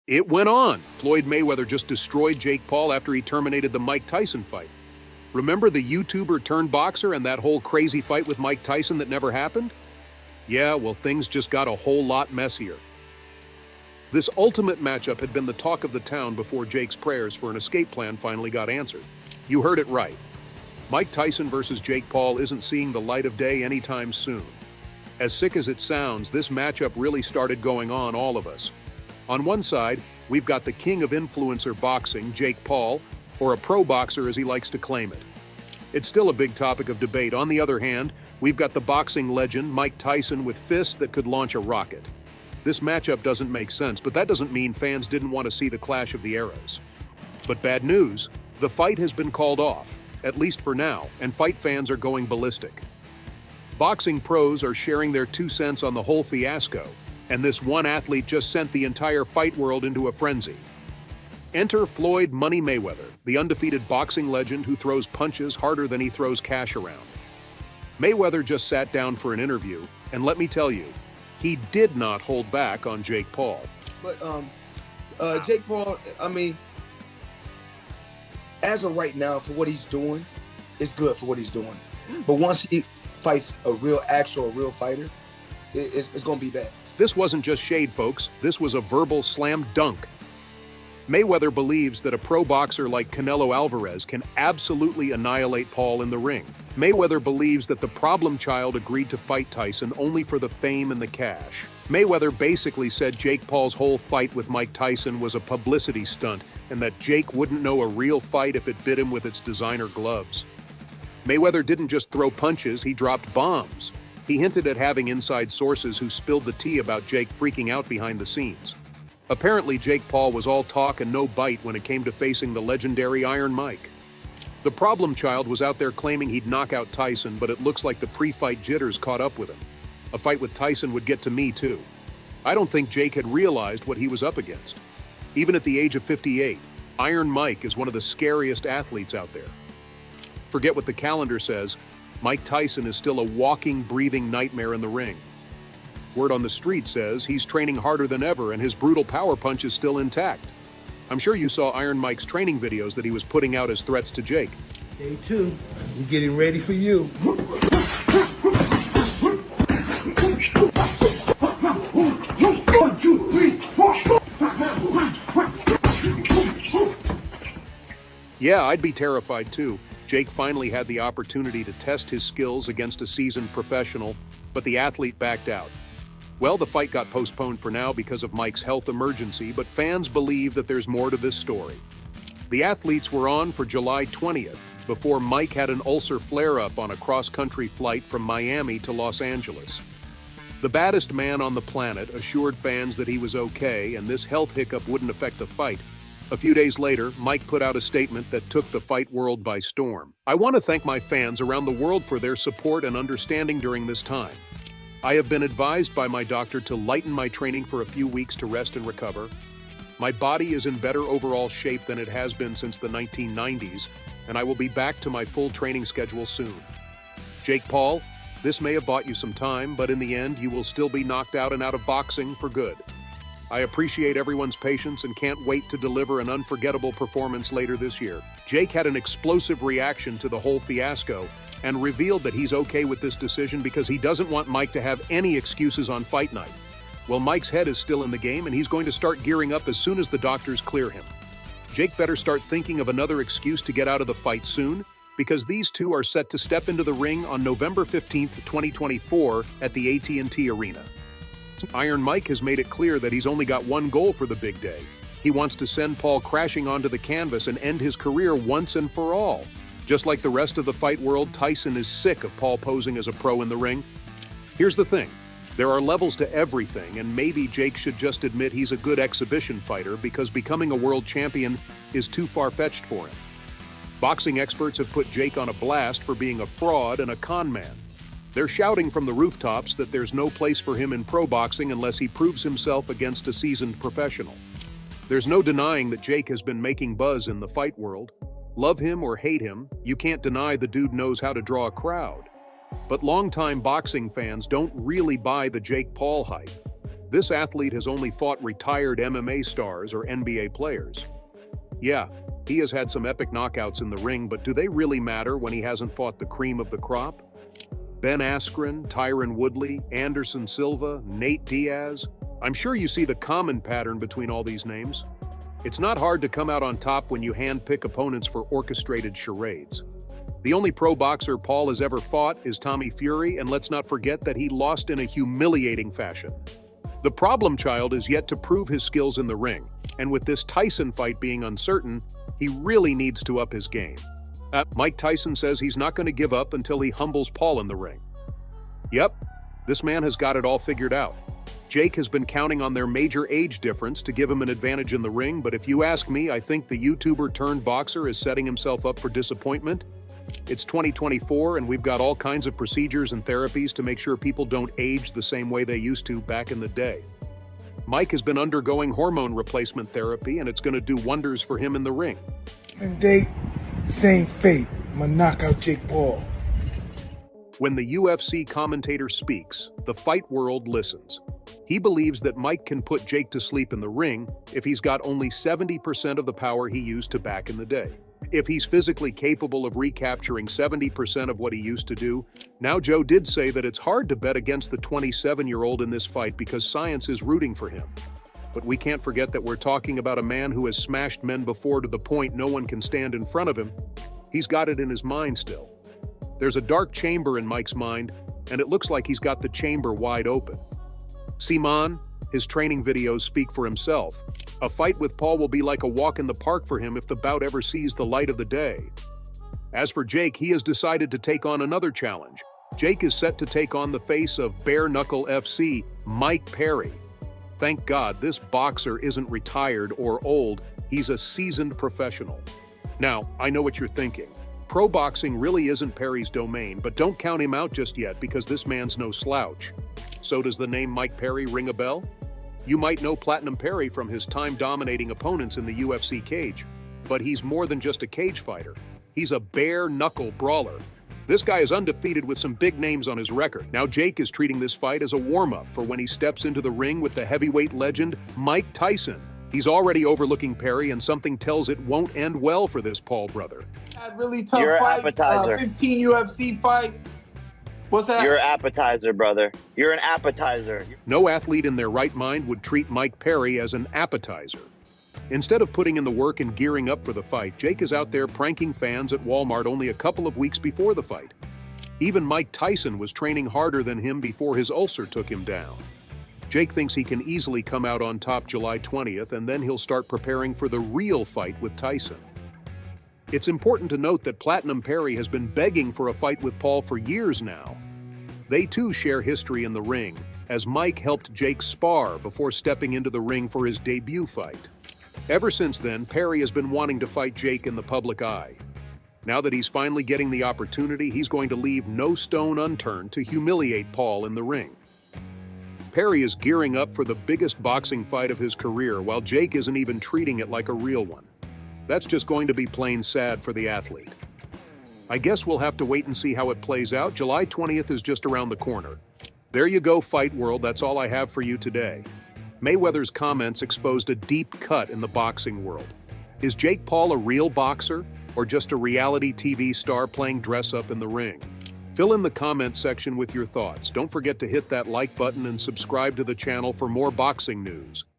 It went on. Floyd Mayweather just destroyed Jake Paul after he terminated the Mike Tyson fight. Remember the YouTuber turned boxer and that whole crazy fight with Mike Tyson that never happened? Yeah, well, things just got a whole lot messier. This ultimate matchup had been the talk of the town before Jake's prayers for an escape plan finally got answered. You heard it right. Mike Tyson versus Jake Paul isn't seeing the light of day anytime soon. As sick as it sounds, this matchup really started going on all of us. On one side, we've got the king of influencer boxing, Jake Paul, or a pro boxer as he likes to claim it. It's still a big topic of debate. On the other hand, we've got the boxing legend, Mike Tyson, with fists that could launch a rocket. This matchup doesn't make sense, but that doesn't mean fans didn't want to see the clash of the eras. But bad news, the fight has been called off, at least for now, and fight fans are going ballistic. Boxing pros are sharing their 2 cents on the whole fiasco, and this one athlete just sent the entire fight world into a frenzy. Enter Floyd "Money" Mayweather, the undefeated boxing legend who throws punches harder than he throws cash around. Mayweather just sat down for an interview, and let me tell you, he did not hold back on Jake Paul. But Jake Paul, I mean, as of right now, for what he's doing, it's good for what he's doing. But once he fights a real fighter, it's going to be bad. This wasn't just shade, folks. This was a verbal slam dunk. Mayweather believes that a pro boxer like Canelo Alvarez can absolutely annihilate Paul in the ring. Mayweather believes that the problem child agreed to fight Tyson only for the fame and the cash. Mayweather basically said Jake Paul's whole fight with Mike Tyson was a publicity stunt and that Jake wouldn't know a real fight if it bit him with its designer gloves. Mayweather didn't just throw punches, he dropped bombs. He hinted at having inside sources who spilled the tea about Jake freaking out behind the scenes. Apparently, Jake Paul was all talk and no bite when it came to facing the legendary Iron Mike. The problem child was out there claiming he'd knock out Tyson, but it looks like the pre-fight jitters caught up with him. A fight with Tyson would get to me, too. I don't think Jake had realized what he was up against. Even at the age of 58, Iron Mike is one of the scariest athletes out there. Forget what the calendar says, Mike Tyson is still a walking, breathing nightmare in the ring. Word on the street says he's training harder than ever and his brutal power punch is still intact. I'm sure you saw Iron Mike's training videos that he was putting out as threats to Jake. Day 2, we're getting ready for you. 1, 2, 3, 4. Yeah, I'd be terrified too. Jake finally had the opportunity to test his skills against a seasoned professional, but the athlete backed out. Well, the fight got postponed for now because of Mike's health emergency, but fans believe that there's more to this story. The athletes were on for July 20th, before Mike had an ulcer flare-up on a cross-country flight from Miami to Los Angeles. The baddest man on the planet assured fans that he was okay and this health hiccup wouldn't affect the fight. A few days later, Mike put out a statement that took the fight world by storm. I want to thank my fans around the world for their support and understanding during this time. I have been advised by my doctor to lighten my training for a few weeks to rest and recover. My body is in better overall shape than it has been since the 1990s, and I will be back to my full training schedule soon. Jake Paul, this may have bought you some time, but in the end, you will still be knocked out and out of boxing for good. I appreciate everyone's patience and can't wait to deliver an unforgettable performance later this year. Jake had an explosive reaction to the whole fiasco and revealed that he's okay with this decision because he doesn't want Mike to have any excuses on fight night. Well, Mike's head is still in the game and he's going to start gearing up as soon as the doctors clear him. Jake better start thinking of another excuse to get out of the fight soon, because these two are set to step into the ring on November 15th, 2024 at the AT&T Arena. Iron Mike has made it clear that he's only got one goal for the big day. He wants to send Paul crashing onto the canvas and end his career once and for all. Just like the rest of the fight world, Tyson is sick of Paul posing as a pro in the ring. Here's the thing. There are levels to everything, and maybe Jake should just admit he's a good exhibition fighter because becoming a world champion is too far-fetched for him. Boxing experts have put Jake on a blast for being a fraud and a con man. They're shouting from the rooftops that there's no place for him in pro boxing unless he proves himself against a seasoned professional. There's no denying that Jake has been making buzz in the fight world. Love him or hate him, you can't deny the dude knows how to draw a crowd. But longtime boxing fans don't really buy the Jake Paul hype. This athlete has only fought retired MMA stars or NBA players. Yeah, he has had some epic knockouts in the ring, but do they really matter when he hasn't fought the cream of the crop? Ben Askren, Tyron Woodley, Anderson Silva, Nate Diaz. I'm sure you see the common pattern between all these names. It's not hard to come out on top when you handpick opponents for orchestrated charades. The only pro boxer Paul has ever fought is Tommy Fury, and let's not forget that he lost in a humiliating fashion. The problem child is yet to prove his skills in the ring, and with this Tyson fight being uncertain, he really needs to up his game. Mike Tyson says he's not going to give up until he humbles Paul in the ring. Yep, this man has got it all figured out. Jake has been counting on their major age difference to give him an advantage in the ring, but if you ask me, I think the YouTuber turned boxer is setting himself up for disappointment. It's 2024 and we've got all kinds of procedures and therapies to make sure people don't age the same way they used to back in the day. Mike has been undergoing hormone replacement therapy and it's going to do wonders for him in the ring. And date, same fate. I'm gonna knock out Jake Paul. When the UFC commentator speaks, the fight world listens. He believes that Mike can put Jake to sleep in the ring if he's got only 70% of the power he used to back in the day. If he's physically capable of recapturing 70% of what he used to do. Now Joe did say that it's hard to bet against the 27-year-old in this fight because science is rooting for him. But we can't forget that we're talking about a man who has smashed men before to the point no one can stand in front of him. He's got it in his mind still. There's a dark chamber in Mike's mind, and it looks like he's got the chamber wide open. Simon, his training videos speak for himself. A fight with Paul will be like a walk in the park for him if the bout ever sees the light of the day. As for Jake, he has decided to take on another challenge. Jake is set to take on the face of Bare Knuckle FC, Mike Perry. Thank God this boxer isn't retired or old, he's a seasoned professional. Now, I know what you're thinking. Pro boxing really isn't Perry's domain, but don't count him out just yet because this man's no slouch. So does the name Mike Perry ring a bell? You might know Platinum Perry from his time-dominating opponents in the UFC cage, but he's more than just a cage fighter. He's a bare-knuckle brawler. This guy is undefeated with some big names on his record. Now Jake is treating this fight as a warm-up for when he steps into the ring with the heavyweight legend, Mike Tyson. He's already overlooking Perry, and something tells it won't end well for this Paul brother. Had really tough You're an fights, appetizer. 15 UFC fights. What's that? You're an appetizer, brother. You're an appetizer. No athlete in their right mind would treat Mike Perry as an appetizer. Instead of putting in the work and gearing up for the fight, Jake is out there pranking fans at Walmart only a couple of weeks before the fight. Even Mike Tyson was training harder than him before his ulcer took him down. Jake thinks he can easily come out on top July 20th, and then he'll start preparing for the real fight with Tyson. It's important to note that Platinum Perry has been begging for a fight with Paul for years now. They too share history in the ring, as Mike helped Jake spar before stepping into the ring for his debut fight. Ever since then, Perry has been wanting to fight Jake in the public eye. Now that he's finally getting the opportunity, he's going to leave no stone unturned to humiliate Paul in the ring. Perry is gearing up for the biggest boxing fight of his career, while Jake isn't even treating it like a real one. That's just going to be plain sad for the athlete. I guess we'll have to wait and see how it plays out. July 20th is just around the corner. There you go, Fight World. That's all I have for you today. Mayweather's comments exposed a deep cut in the boxing world. Is Jake Paul a real boxer, or just a reality TV star playing dress-up in the ring? Fill in the comment section with your thoughts. Don't forget to hit that like button and subscribe to the channel for more boxing news.